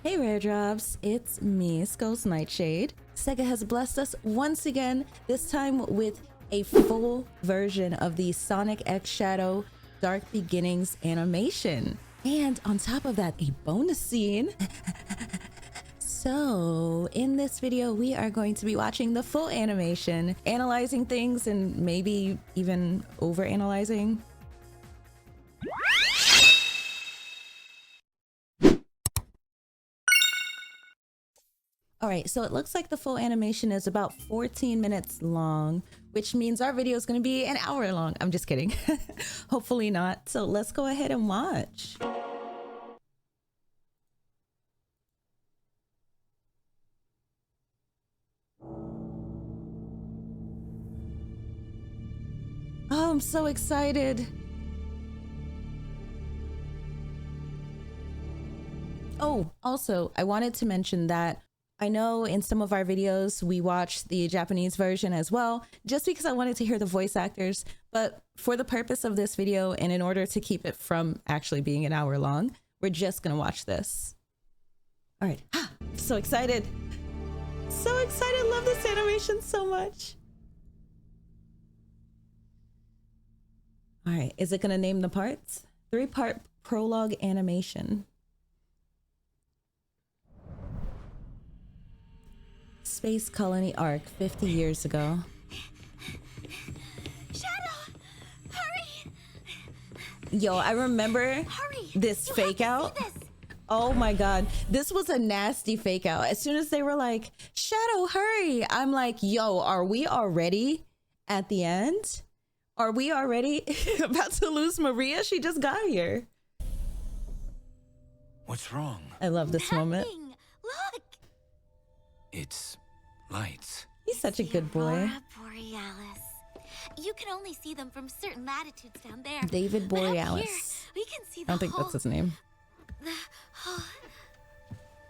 Hey Rare Drops, it's me, Skull's Nightshade. SEGA has blessed us once again, this time with a full version of the Sonic X Shadow Dark Beginnings animation. And on top of that, a bonus scene. So in this video, we are going to be watching the full animation, analyzing things, and maybe even overanalyzing. All right, so it looks like the full animation is about 14 minutes long, which means our video is going to be an hour long. I'm just kidding. Hopefully not. So let's go ahead and watch. Oh, I'm so excited. Oh, also, I wanted to mention that I know in some of our videos we watched the Japanese version as well, just because I wanted to hear the voice actors. But for the purpose of this video and in order to keep it from actually being an hour long, we're just gonna watch this. All right, so excited. So excited, love this animation so much. All right, is it gonna name the parts? 3-part prologue animation. Space Colony Arc 50 years ago. Shadow! Hurry! Yo, I remember Hurry! this You fake have out. to see this. Oh my god, this was a nasty fake out. As soon as they were like, Shadow, hurry! I'm like, yo, are we already at the end? Are we already about to lose Maria? She just got here. What's wrong? I love this moment. Nothing. Look! It's lights. He's such a The good boy. Aurora Borealis. You can only see them from certain latitudes down there. David But up here, Borealis. we can see I the don't think whole, that's his name. the whole.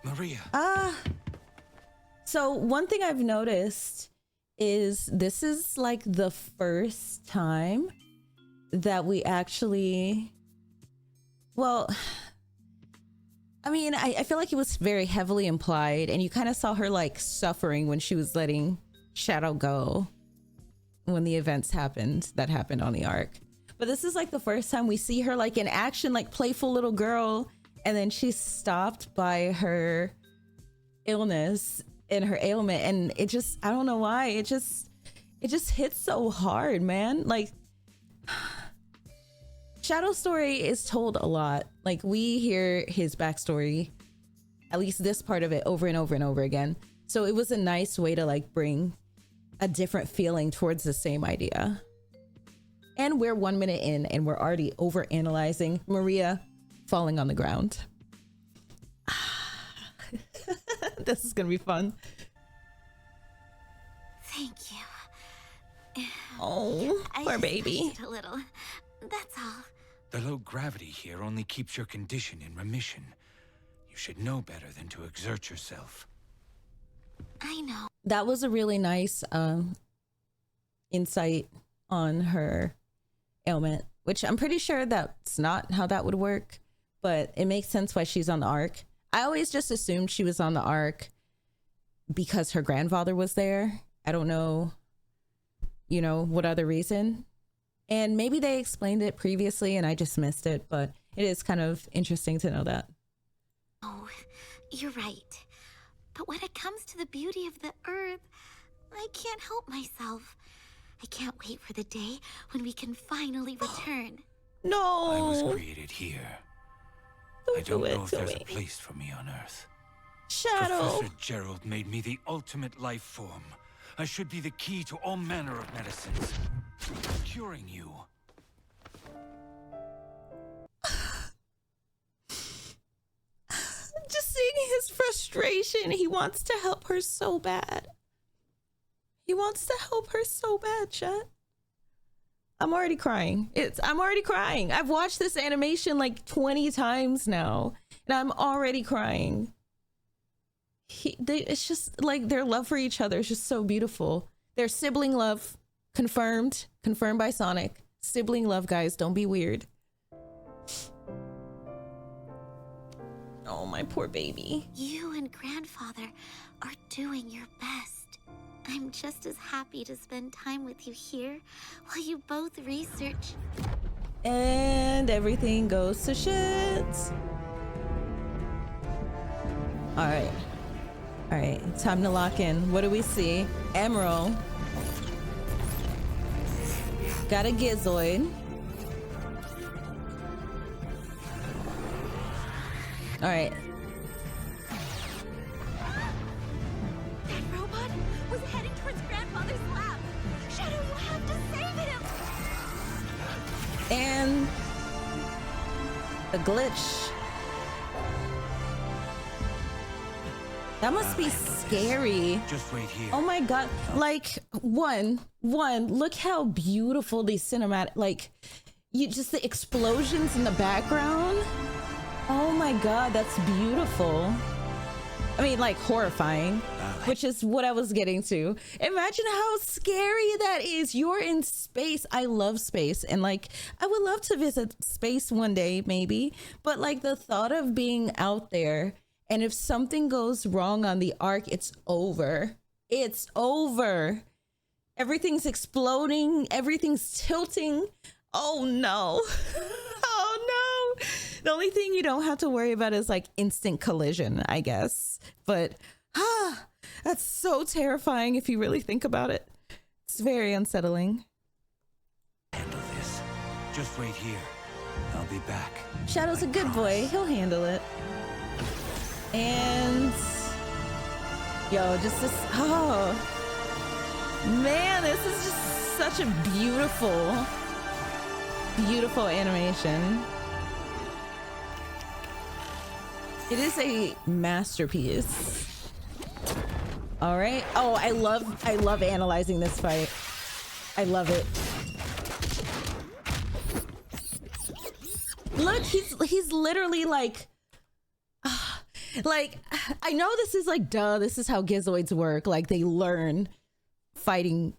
Maria. So one thing I've noticed is this is like the first time that we actually, well, I mean, I feel like it was very heavily implied, and you kind of saw her like suffering when she was letting Shadow go when the events happened that happened on the arc. But this is like the first time we see her like in action, like playful little girl, and then she's stopped by her illness and her ailment, and it just, I don't know why, it just hits so hard, man. Like, Shadow's story is told a lot. Like, we hear his backstory, at least this part of it, over and over and over again. So it was a nice way to like bring a different feeling towards the same idea. And we're 1 minute in and we're already over analyzing Maria falling on the ground. This is gonna be fun. Thank you. Oh, I poor just baby. pushed it a little. That's all. The low gravity here only keeps your condition in remission. You should know better than to exert yourself. I know. That was a really nice insight on her ailment, which I'm pretty sure that's not how that would work, but it makes sense why she's on the arc. I always just assumed she was on the arc because her grandfather was there. I don't know, you know, what other reason. And maybe they explained it previously and I just missed it, but it is kind of interesting to know that. Oh, you're right. But when it comes to the beauty of the earth, I can't help myself. I can't wait for the day when we can finally return. No, I was created here. I don't know if there's a place for me on Earth. Shadow. Professor Gerald made me the ultimate life form. I should be the key to all manner of medicines. Curing you. Just seeing his frustration. He wants to help her so bad. He wants to help her so bad, chat. I'm already crying. I'm already crying. I've watched this animation like 20 times now, and I'm already crying. It's just like their love for each other is just so beautiful. Their sibling love, confirmed by Sonic. Sibling love, guys. Don't be weird. Oh, my poor baby. You and Grandfather are doing your best. I'm just as happy to spend time with you here while you both research. And everything goes to shit. All right. All right, time to lock in. What do we see? Emerald. Got a Gizoid. All right. That robot was heading towards Grandfather's lab. Shadow, you have to save him! And the glitch. That must be scary. Just wait here. Oh my god. Like, one, look how beautiful these cinematic, like, you just the explosions in the background. Oh my god, that's beautiful. I mean, like, horrifying, which is what I was getting to. Imagine how scary that is. You're in space. I love space. And, like, I would love to visit space one day, maybe. But, like, the thought of being out there, and if something goes wrong on the arc, it's over. It's over. Everything's exploding. Everything's tilting. Oh, no. Oh, no. The only thing you don't have to worry about is like instant collision, I guess. But that's so terrifying if you really think about it. It's very unsettling. Handle this. Just wait here. I'll be back. Shadow's a good boy. He'll handle it. And yo, just this, oh man, this is just such a beautiful, beautiful animation. It is a masterpiece. All right. Oh, I love analyzing this fight. I love it. Look, he's literally like I know this is like, duh, this is how Gizoids work. Like, they learn fighting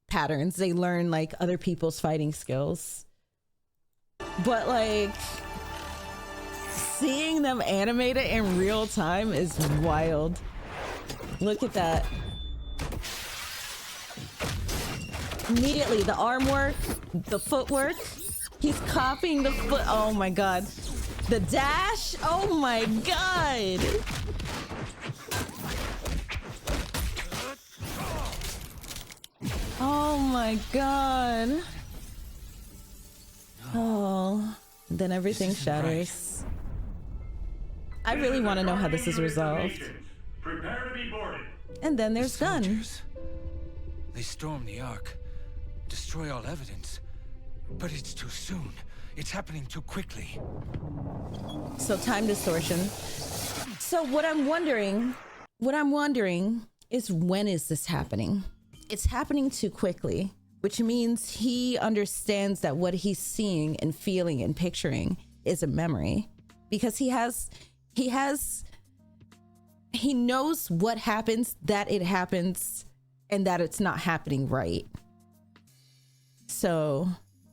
patterns. They learn like other people's fighting skills. But like, seeing them animate it in real time is wild. Look at that. Immediately, the arm work, the footwork. He's copying the foot. Oh my god. The dash. Oh my god. Oh my god. Oh, then everything shatters. I really want to know how this is resolved. Prepare to be boarded. And then there's Gun. Soldiers. They storm the Ark, destroy all evidence. But it's too soon. It's happening too quickly. So time distortion. So what I'm wondering is, when is this happening? It's happening too quickly, which means he understands that what he's seeing and feeling and picturing is a memory, because he knows what happens, that it happens, and that it's not happening right. So,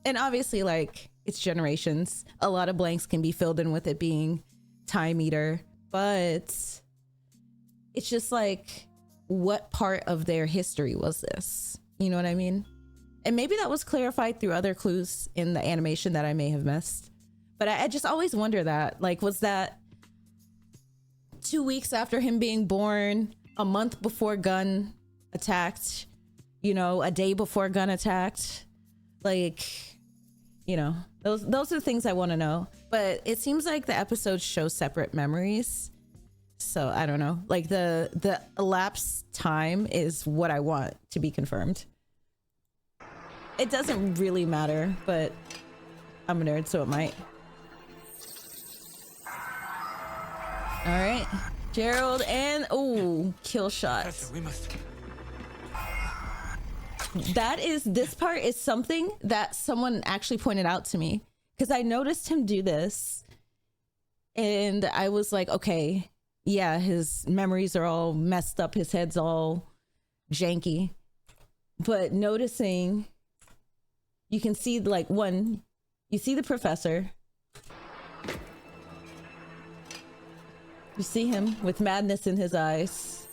and obviously, like, it's generations. A lot of blanks can be filled in with it being time eater, but it's just like, what part of their history was this? You know what I mean? And maybe that was clarified through other clues in the animation that I may have missed. But I just always wonder that, like, was that 2 weeks after him being born, a month before Gun attacked, you know, a day before Gun attacked? Like, you know, those are the things I want to know. But it seems like the episodes show separate memories. So I don't know, like the elapsed time is what I want to be confirmed. It doesn't really matter, but I'm a nerd, so it might. All right, Gerald and kill shots. Professor, we must. This part is something that someone actually pointed out to me, because I noticed him do this and I was like, okay, yeah, his memories are all messed up, his head's all janky. But noticing, you can see, like, you see the professor, You see him with madness in his eyes.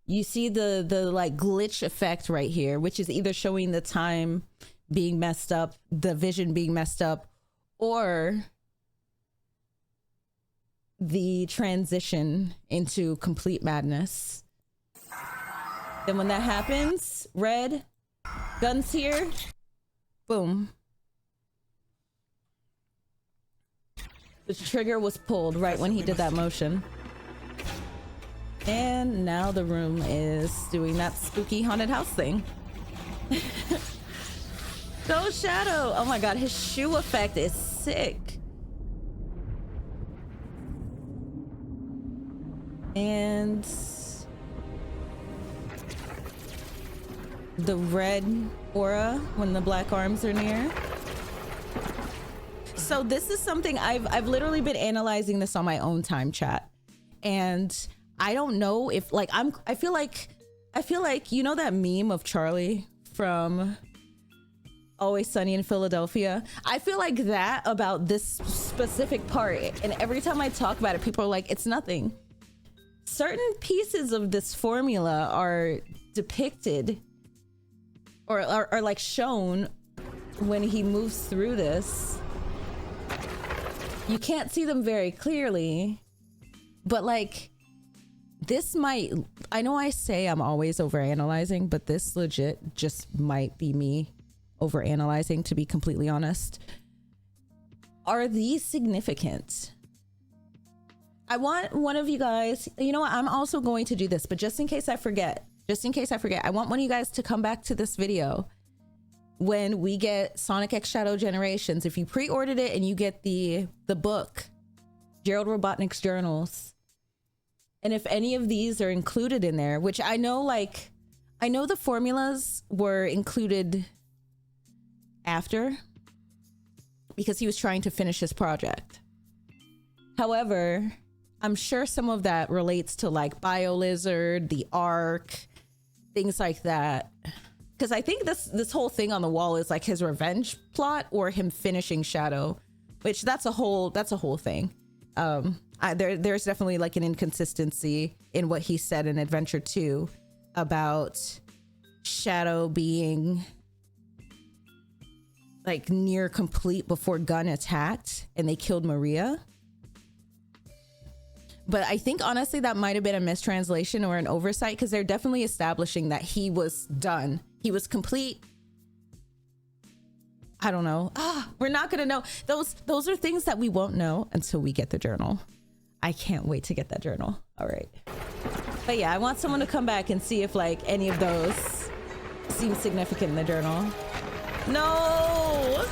You see the like glitch effect right here, which is either showing the time being messed up, the vision being messed up, or the transition into complete madness. Then when that happens, red, guns here, boom. The trigger was pulled right when he did that motion. And now the room is doing that spooky haunted house thing. Go Shadow! Oh my god, his shoe effect is sick. And the red aura when the black arms are near. So this is something I've literally been analyzing this on my own time, chat. And I don't know if like I feel like you know that meme of Charlie from Always Sunny in Philadelphia? I feel like that about this specific part, and every time I talk about it, people are like, it's nothing. Certain pieces of this formula are depicted or are like shown when he moves through this. You can't see them very clearly, but like this might, I know I say I'm always overanalyzing, but this legit just might be me overanalyzing, to be completely honest. Are these significant? I want one of you guys, you know what, I'm also going to do this, but just in case I forget, I want one of you guys to come back to this video when we get Sonic X Shadow Generations. If you pre-ordered it and you get the book, Gerald Robotnik's journals, and if any of these are included in there, which I know, like, I know the formulas were included after because he was trying to finish his project. However, I'm sure some of that relates to like BioLizard, the Ark, things like that. Because I think this whole thing on the wall is like his revenge plot or him finishing Shadow, which that's a whole thing. There's definitely like an inconsistency in what he said in Adventure 2 about Shadow being like near complete before Gunn attacked and they killed Maria. But I think honestly that might have been a mistranslation or an oversight, because they're definitely establishing that he was done. He was complete. I don't know. We're not gonna know. Those are things that we won't know until we get the journal. I can't wait to get that journal. All right. But yeah, I want someone to come back and see if like any of those seem significant in the journal. No!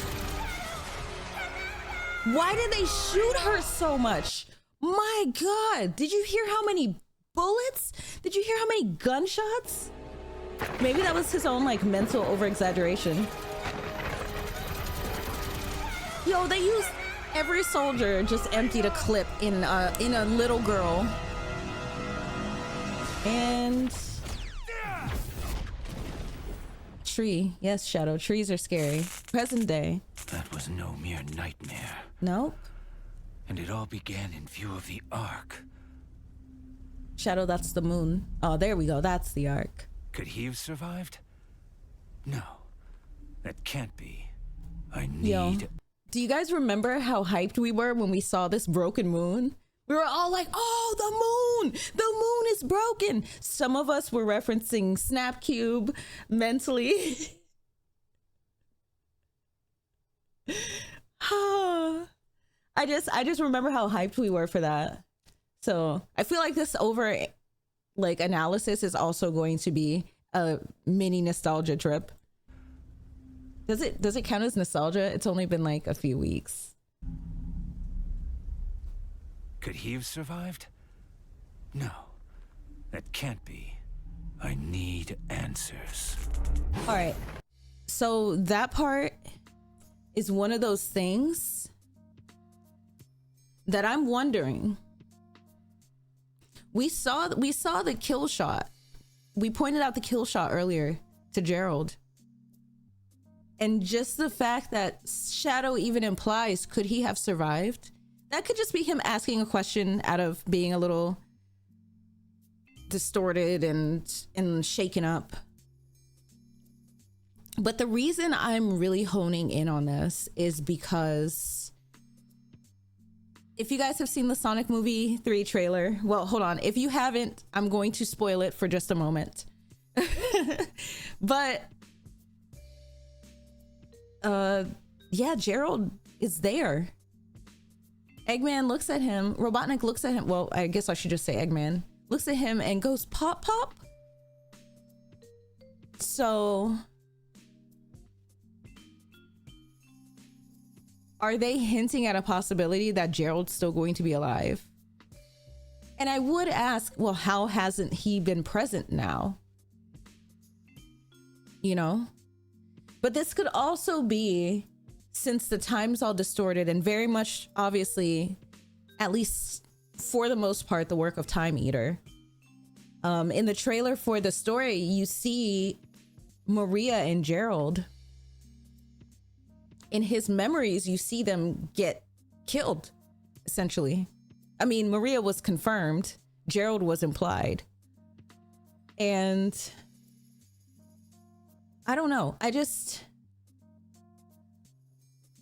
Why did they shoot her so much? My God, did you hear how many bullets? Did you hear how many gunshots? Maybe that was his own like mental over-exaggeration. Yo, they used every soldier just emptied a clip in a little girl. And tree. Yes, Shadow. Trees are scary. Present day. That was no mere nightmare. Nope. And it all began in view of the Ark. Shadow, that's the moon. Oh, there we go. That's the Ark. Could he have survived? No. That can't be. I need... Yo, do you guys remember how hyped we were when we saw this broken moon? We were all like, oh, the moon! The moon is broken! Some of us were referencing Snapcube mentally. I just remember how hyped we were for that. So I feel like this analysis is also going to be a mini nostalgia trip. Does it count as nostalgia? It's only been like a few weeks. Could he have survived? No. That can't be. I need answers. All right. So that part is one of those things that I'm wondering. We saw the kill shot. We pointed out the kill shot earlier to Gerald. And just the fact that Shadow even implies, could he have survived? That could just be him asking a question out of being a little distorted and shaken up. But the reason I'm really honing in on this is because if you guys have seen the Sonic movie 3 trailer, well, hold on. If you haven't, I'm going to spoil it for just a moment. But yeah, Gerald is there. Eggman looks at him. Robotnik looks at him. Well, I guess I should just say Eggman looks at him and goes, "Pop, pop." So are they hinting at a possibility that Gerald's still going to be alive? And I would ask, well, how hasn't he been present now? You know? But this could also be, since the time's all distorted and very much, obviously, at least for the most part, the work of Time Eater. In the trailer for the story, you see Maria and Gerald. In his memories, you see them get killed, essentially. I mean, Maria was confirmed. Gerald was implied. And I don't know.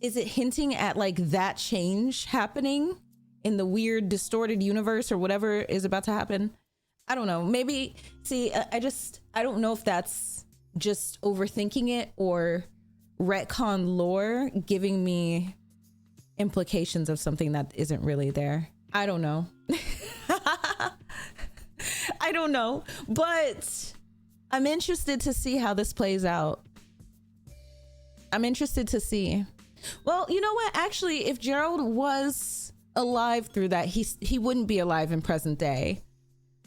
Is it hinting at like that change happening in the weird distorted universe or whatever is about to happen? I don't know. Maybe, see, I don't know if that's just overthinking it or retcon lore giving me implications of something that isn't really there. I don't know. I don't know, but I'm interested to see how this plays out. I'm interested to see. Well, you know what? Actually, if Gerald was alive through that, he wouldn't be alive in present day.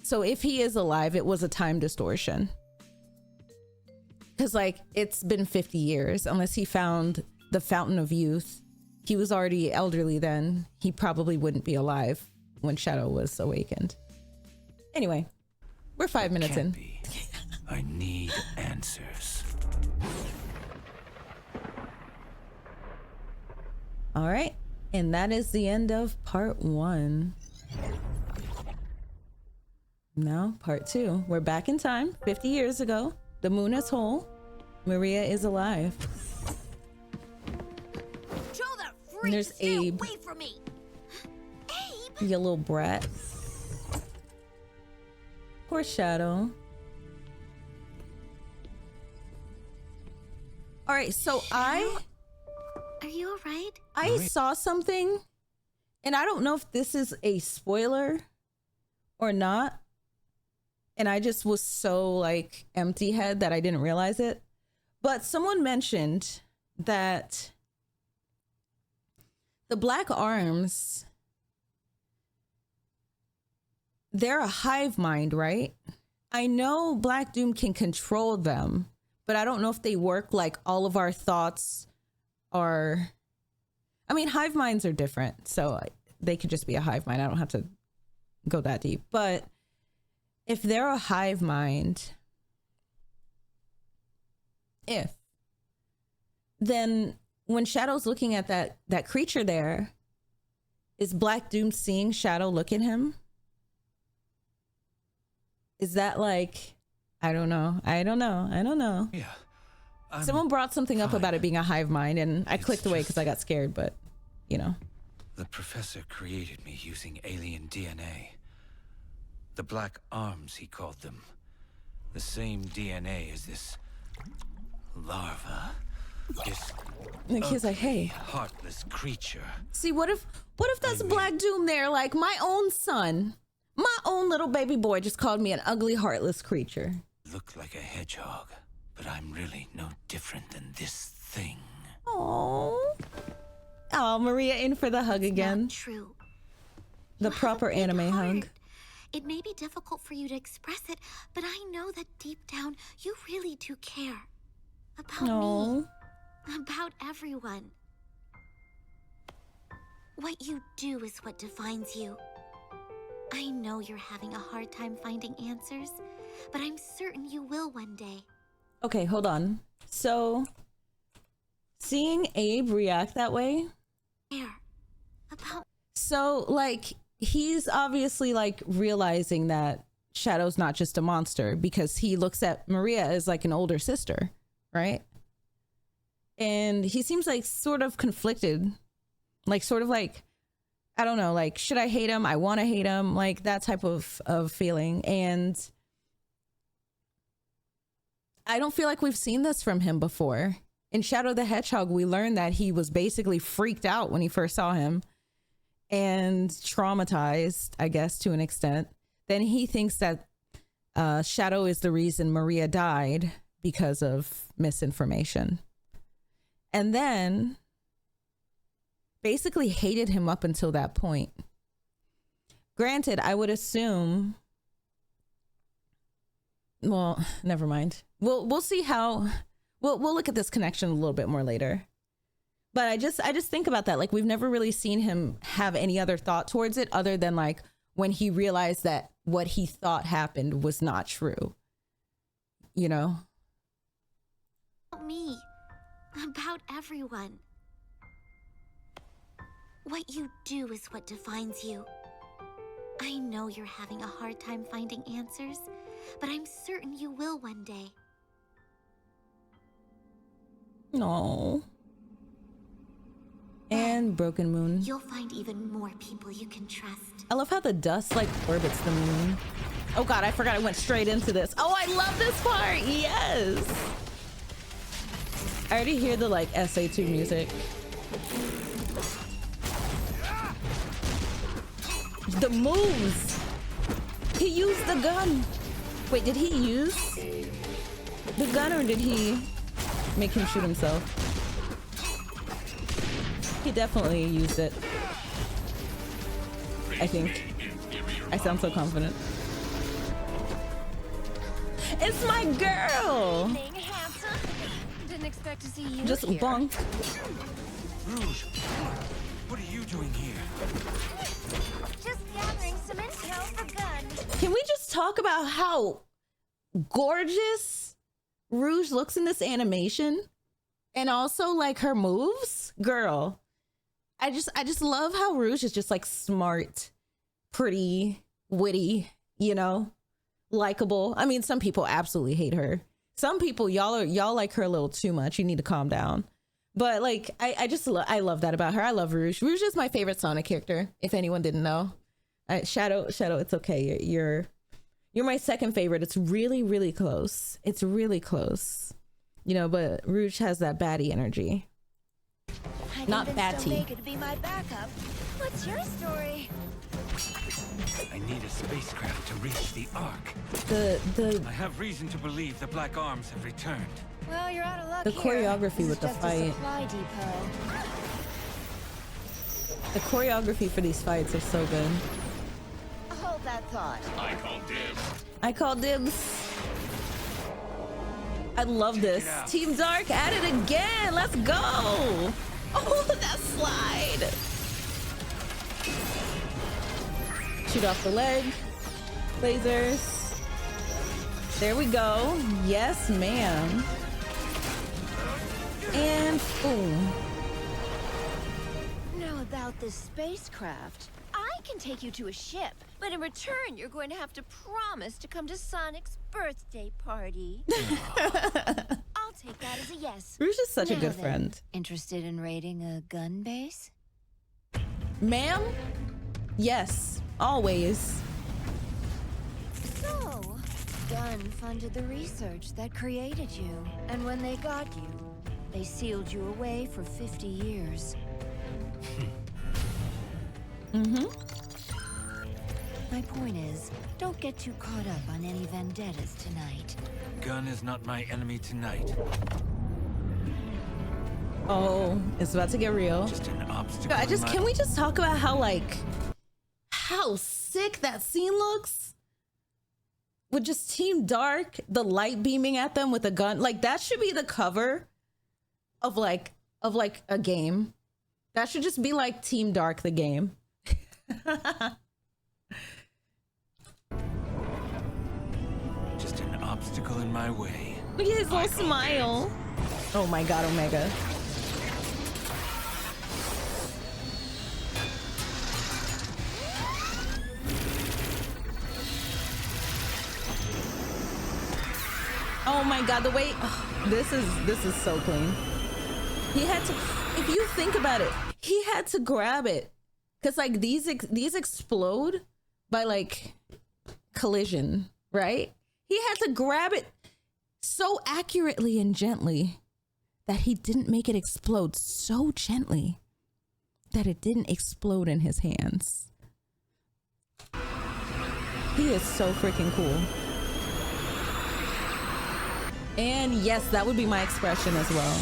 So if he is alive, it was a time distortion. Because like it's been 50 years, unless he found the Fountain of Youth. He was already elderly then. He probably wouldn't be alive when Shadow was awakened. Anyway, we're 5 minutes in. I need answers. All right. And that is the end of part 1. Now, part 2. We're back in time, 50 years ago. The moon is whole. Maria is alive. And there's Abe. Away from me. Abe? You little brat. Poor Shadow. All right, so Are you all right? I saw something, and I don't know if this is a spoiler or not. And I just was so like empty head that I didn't realize it. But someone mentioned that the Black Arms, they're a hive mind, right? I know Black Doom can control them, but I don't know if they work like all of our thoughts are. I mean, hive minds are different, so they could just be a hive mind. I don't have to go that deep. But if they're a hive mind, then when Shadow's looking at that creature there, is Black Doom seeing Shadow look at him? Is that like, I don't know. Yeah. Someone brought something up about it being a hive mind, and I clicked away because I got scared, but you know. The professor created me using alien DNA. The Black Arms, he called them. The same DNA as this larva. This And the kid's like, hey, heartless creature. see, what if that's Black Doom there? Like, my own son, my own little baby boy just called me an ugly, heartless creature. Look like a hedgehog, but I'm really no different than this thing. Oh, Maria in for the hug again. Not true. The You have proper a big anime heart. hug. It may be difficult for you to express it, but I know that deep down you really do care. About No. me. About everyone. What you do is what defines you. I know you're having a hard time finding answers, but I'm certain you will one day. Okay, hold on. So, seeing Abe react that way, Care. About So like he's obviously like realizing that Shadow's not just a monster because he looks at Maria as like an older sister, right? And he seems like sort of conflicted, like sort of like, I don't know, like, should I hate him? I want to hate him, like that type of feeling. And I don't feel like we've seen this from him before. In Shadow the Hedgehog, we learned that he was basically freaked out when he first saw him and traumatized, I guess, to an extent. Then he thinks that Shadow is the reason Maria died because of misinformation. And then basically hated him up until that point. Granted, I would assume, well, never mind. We'll see how we'll look at this connection a little bit more later. But I just think about that. Like, we've never really seen him have any other thought towards it other than like when he realized that what he thought happened was not true. You know? About me. About everyone. What you do is what defines you. I know you're having a hard time finding answers, but I'm certain you will one day. No. And Broken Moon. You'll find even more people you can trust. I love how the dust like orbits the moon. Oh god, I forgot I went straight into this. Oh, I love this part. Yes. I already hear the like SA2 music. The moves. He used the gun. Wait, did he use the gun or did he make him shoot himself? He definitely used it. I think. I sound so confident. It's my girl! Didn't expect to see you Just here. bonk. Rouge, what are you doing here? Just gathering some intel for Gun. Can we just talk about how gorgeous Rouge looks in this animation? And also like her moves? Girl. I just love how Rouge is just like smart, pretty, witty, you know, likable. I mean, some people absolutely hate her. Some people, y'all like her a little too much. You need to calm down. But like, I love that about her. I love Rouge. Rouge is my favorite Sonic character. If anyone didn't know, Shadow, it's okay. You're my second favorite. It's really, really close. It's really close, you know. But Rouge has that baddie energy. Not batty. Omega to be my backup. What's your story? I need a spacecraft to reach the Ark. The I have reason to believe the Black Arms have returned. Well, you're out of luck The here. choreography This with is the just fight. A supply depot. The choreography for these fights is so good. Hold that thought. I call dibs. I love this. out. Team Dark at it again. Let's go. Oh, that slide. Shoot off the leg. Lasers. There we go. Yes, ma'am. And boom. Now about this spacecraft. I can take you to a ship, but in return, you're going to have to promise to come to Sonic's birthday party. I'll take that as a yes. Rouge is such a Now good then, friend. Interested in raiding a gun base? Ma'am? Yes, always. So, Gun funded the research that created you, and when they got you, they sealed you away for 50 years. My point is, don't get too caught up on any vendettas tonight. Gun is not my enemy tonight. Oh, it's about to get real. Just an obstacle. Can we just talk about how sick that scene looks? With just Team Dark, the light beaming at them with a gun. Like, that should be the cover of like a game. That should just be like Team Dark the game. Just an obstacle in my way. Look at his little smile. Oh my god, Omega. Oh my god, the way this is so clean. He had to, if you think about it, he had to grab it because like these explode by like collision, right? He had to grab it so accurately and gently that he didn't make it explode so gently that it didn't explode in his hands. He is so freaking cool. And yes, that would be my expression as well.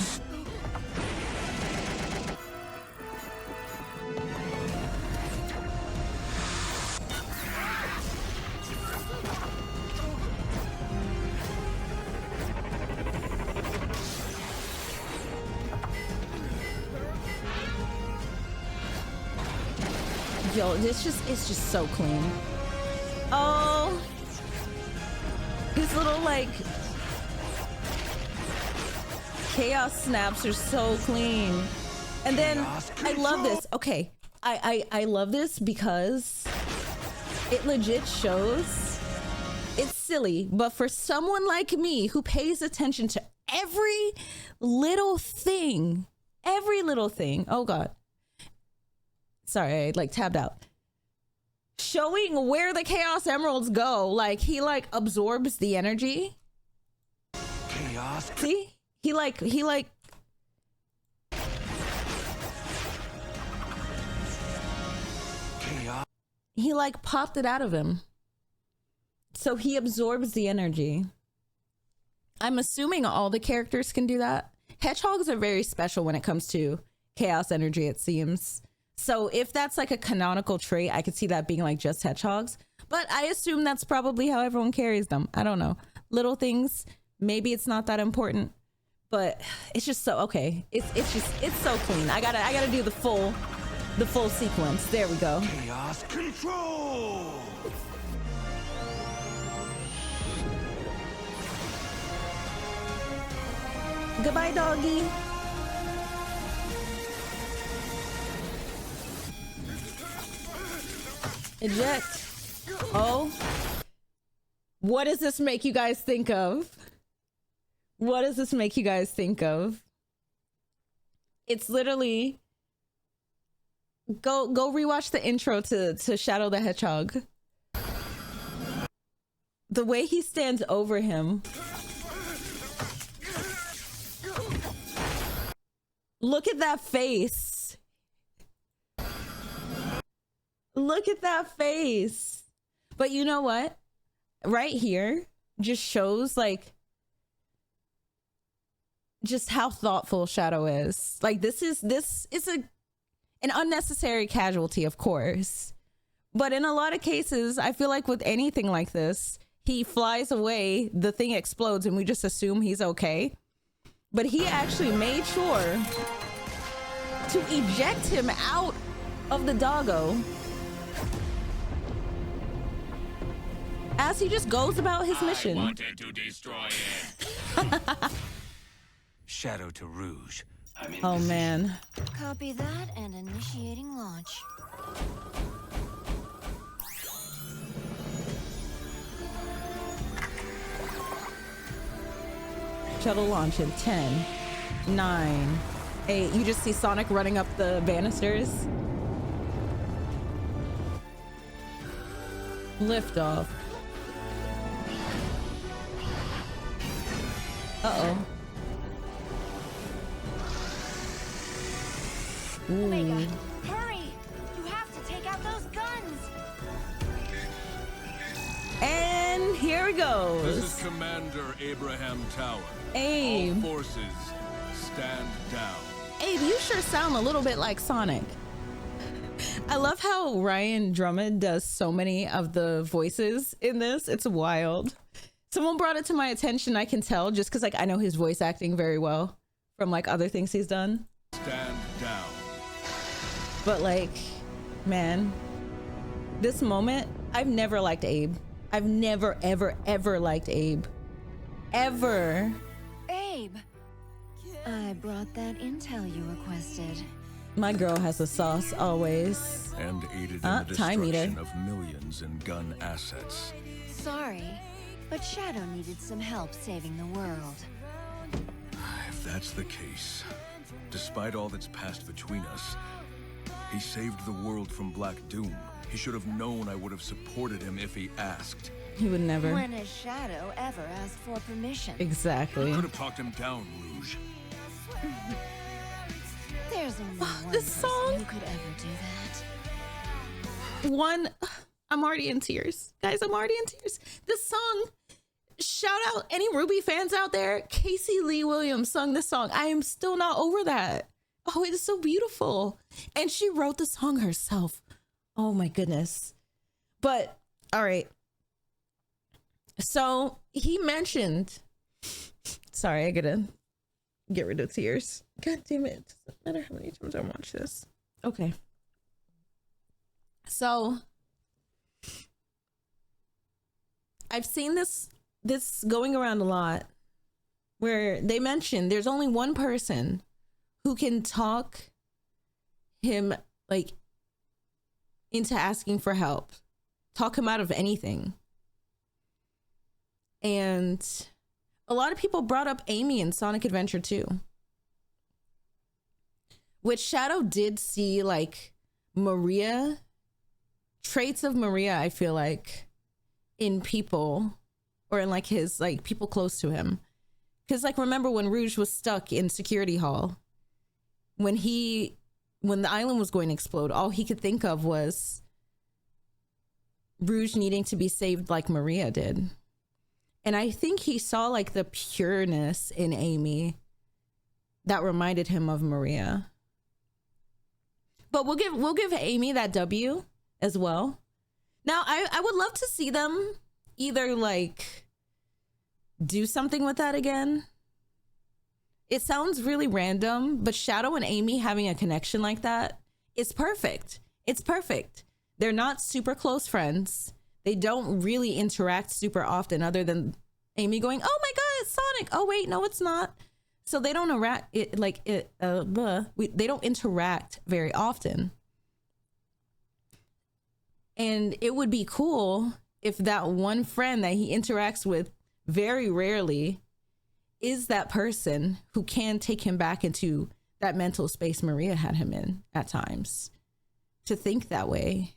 Yo, it's just so clean. Oh, these little like chaos snaps are so clean. And then I love this. Okay, I love this because it legit shows it's silly, but for someone like me who pays attention to every little thing, oh god, sorry, I like tabbed out. Showing where the Chaos Emeralds go, like he like absorbs the energy. Chaos. See? He like Chaos. he like popped it out of him. So he absorbs the energy. I'm assuming all the characters can do that. Hedgehogs are very special when it comes to chaos energy, it seems. So if that's like a canonical trait, I could see that being like just hedgehogs. But I assume that's probably how everyone carries them. I don't know. Little things, maybe it's not that important, but it's just so okay. It's so clean. I gotta do the full sequence. There we go. Chaos control. Goodbye, doggy. Eject. Oh. What does this make you guys think of? What does this make you guys think of? It's literally go rewatch the intro to Shadow the Hedgehog. The way he stands over him. Look at that face. Look at that face. But you know what? Right here just shows like just how thoughtful Shadow is. Like this is an unnecessary casualty, of course. But in a lot of cases, I feel like with anything like this, he flies away, the thing explodes, and we just assume he's okay. But he actually made sure to eject him out of the doggo as he just goes about his mission. I wanted to destroy it. Shadow to Rouge. Oh man. Copy that and initiating launch. Shuttle launch in 10, 9, 8. You just see Sonic running up the banisters. Lift off. Uh-oh. Omega, hurry! You have to take out those guns! And here it goes. This is Commander Abraham Tower. Abe. All forces, stand down. Abe, you sure sound a little bit like Sonic. I love how Ryan Drummond does so many of the voices in this. It's wild. Someone brought it to my attention, I can tell, just because like I know his voice acting very well from like other things he's done. Stand down. But like, man, this moment, I've never liked Abe. I've never, ever, ever liked Abe. Ever. Abe! I brought that intel you requested. My girl has the sauce always. And aided in the Time eater. destruction of millions in gun assets. Sorry. But Shadow needed some help saving the world. If that's the case, despite all that's passed between us, he saved the world from Black Doom. He should have known I would have supported him if he asked. He would never. When has Shadow ever asked for permission? Exactly. I could have talked him down, Rouge. There's only one this person song. who could ever do that. One, I'm already in tears. Guys, I'm already in tears. This song, shout out any Ruby fans out there. Casey Lee Williams sung this song. I am still not over that. Oh, it is so beautiful. And she wrote the song herself. Oh my goodness. But, all right. So he mentioned, sorry, I gotta get rid of tears. God damn it. Doesn't matter how many times I watch this. Okay. So I've seen this going around a lot where they mention there's only one person who can talk him like into asking for help, talk him out of anything. And a lot of people brought up Amy in Sonic Adventure 2, which Shadow did see like Maria, traits of Maria, I feel like, in people, or in like his like people close to him. Because like, remember when Rouge was stuck in Security Hall, when the island was going to explode, all he could think of was Rouge needing to be saved like Maria did. And I think he saw like the pureness in Amy that reminded him of Maria. But we'll give Amy that W as well. Now, I would love to see them either like do something with that again. It sounds really random, but Shadow and Amy having a connection like that is perfect. It's perfect. They're not super close friends. They don't really interact super often, other than Amy going, "Oh my God, it's Sonic. Oh wait, no, it's not." So they don't they don't interact very often. And it would be cool if that one friend that he interacts with very rarely is that person who can take him back into that mental space Maria had him in at times, to think that way.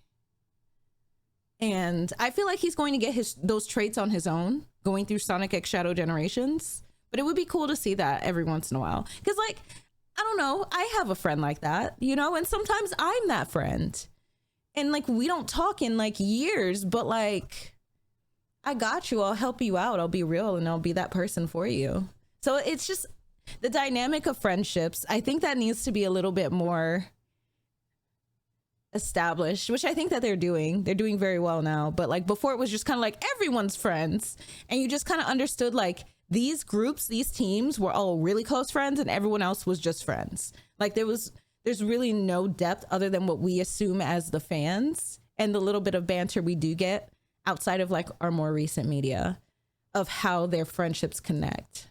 And I feel like he's going to get those traits on his own going through Sonic X Shadow Generations, but it would be cool to see that every once in a while. Because like, I don't know, I have a friend like that, you know, and sometimes I'm that friend. And like, we don't talk in like years, but like, I got you, I'll help you out, I'll be real, and I'll be that person for you. So it's just the dynamic of friendships. I think that needs to be a little bit more established, which I think that they're doing very well now. But like before, it was just kind of like everyone's friends, and you just kind of understood like these groups, these teams were all really close friends and everyone else was just friends. Like there's really no depth other than what we assume as the fans and the little bit of banter we do get outside of like our more recent media of how their friendships connect.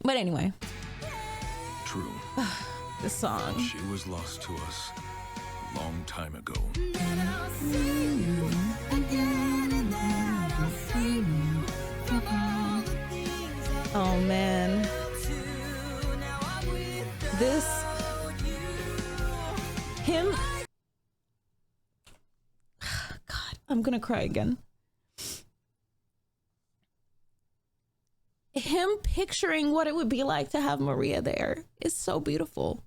But anyway, True. the song. She was lost to us a long time ago. Oh man, him, God, I'm gonna cry again. Him picturing what it would be like to have Maria there is so beautiful.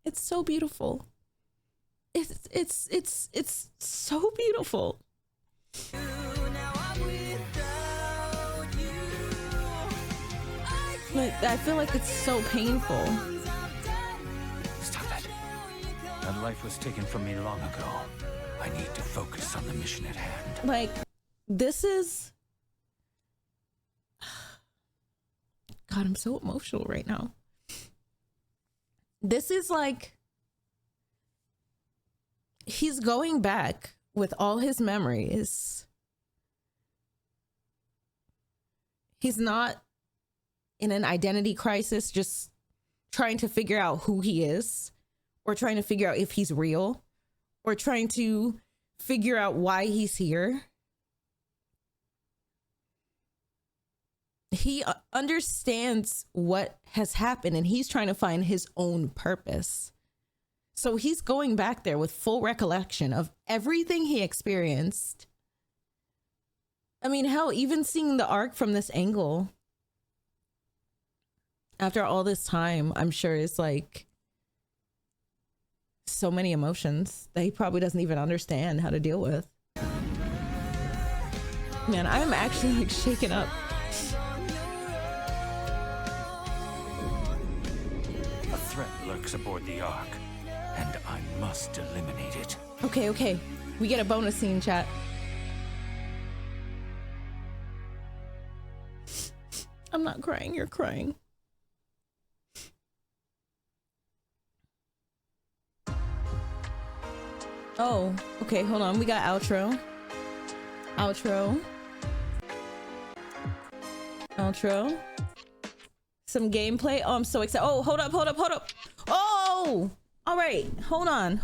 It's so beautiful. It's so beautiful. Like, I feel like it's so painful. Stop that. That life was taken from me long ago. I need to focus on the mission at hand. Like, this is... God, I'm so emotional right now. This is like... He's going back with all his memories. He's not in an identity crisis, just trying to figure out who he is, or trying to figure out if he's real, or trying to figure out why he's here. he understands what has happened and he's trying to find his own purpose. So he's going back there with full recollection of everything he experienced. I mean, hell, even seeing the arc from this angle after all this time, I'm sure it's like so many emotions that he probably doesn't even understand how to deal with. Man, I'm actually like shaken up. A threat lurks aboard the Ark, and I must eliminate it. Okay. We get a bonus scene, chat. I'm not crying, you're crying. Oh, okay, hold on. We got outro. Some gameplay. Oh, I'm so excited. Oh, hold up. Oh, all right. Hold on.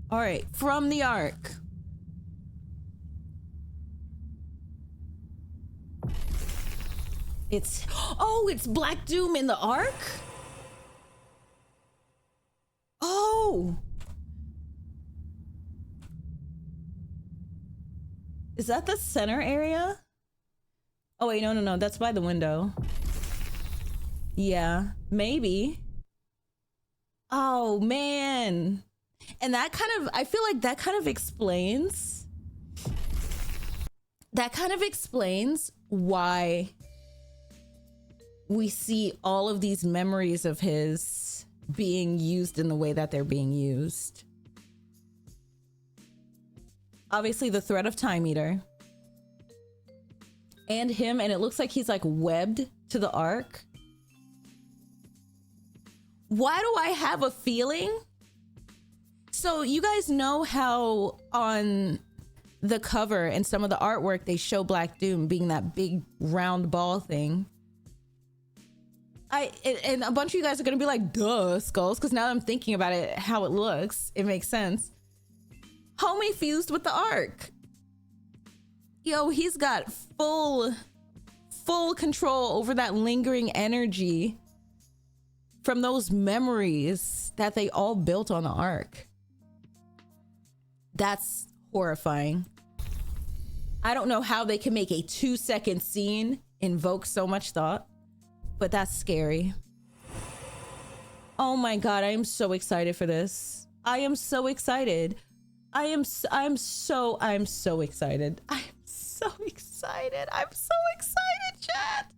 All right, from the Ark. It's Black Doom in the Ark? Oh. Is that the center area? Oh wait, no, that's by the window. Yeah, maybe. Oh man. And that kind of, I feel like that kind of explains why we see all of these memories of his being used in the way that they're being used. Obviously the threat of Time Eater and him, and it looks like he's like webbed to the Ark. Why do I have a feeling? So you guys know how on the cover and some of the artwork they show Black Doom being that big round ball thing. And a bunch of you guys are gonna be like, duh, Skulls, because now I'm thinking about it, how it looks, it makes sense. Homie fused with the Ark. Yo, he's got full control over that lingering energy from those memories that they all built on the Ark. That's horrifying. I don't know how they can make a 2-second scene invoke so much thought, but that's scary. Oh my God, I am so excited for this. I am so excited. I'm so excited. I'm so excited, chat.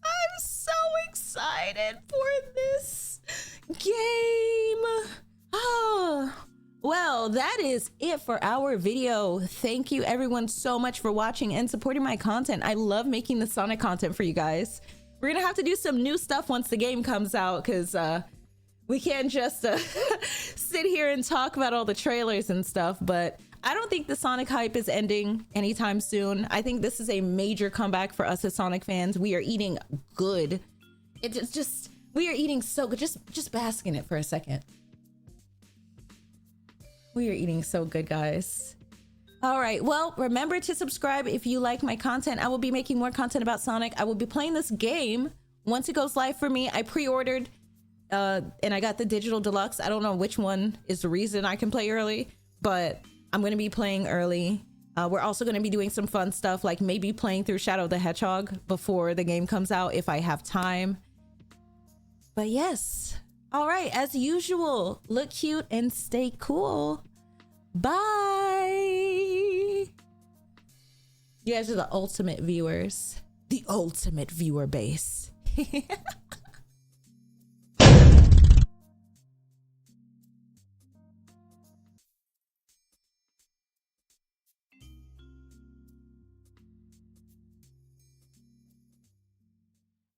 I'm so excited for this game. Oh, well, that is it for our video. Thank you everyone so much for watching and supporting my content. I love making the Sonic content for you guys. We're gonna have to do some new stuff once the game comes out, because we can't just sit here and talk about all the trailers and stuff. But I don't think the Sonic hype is ending anytime soon. I think this is a major comeback for us as Sonic fans. We are eating good. It's just we are eating so good. Just bask in it for a second. We are eating so good, guys. All right, well, remember to subscribe if you like my content. I will be making more content about Sonic. I will be playing this game once it goes live for me. I pre-ordered and I got the digital deluxe. I don't know which one is the reason I can play early, but I'm going to be playing early. We're also going to be doing some fun stuff, like maybe playing through Shadow the Hedgehog before the game comes out if I have time. But yes. All right, as usual, look cute and stay cool. Bye. You guys are the ultimate viewers. The ultimate viewer base.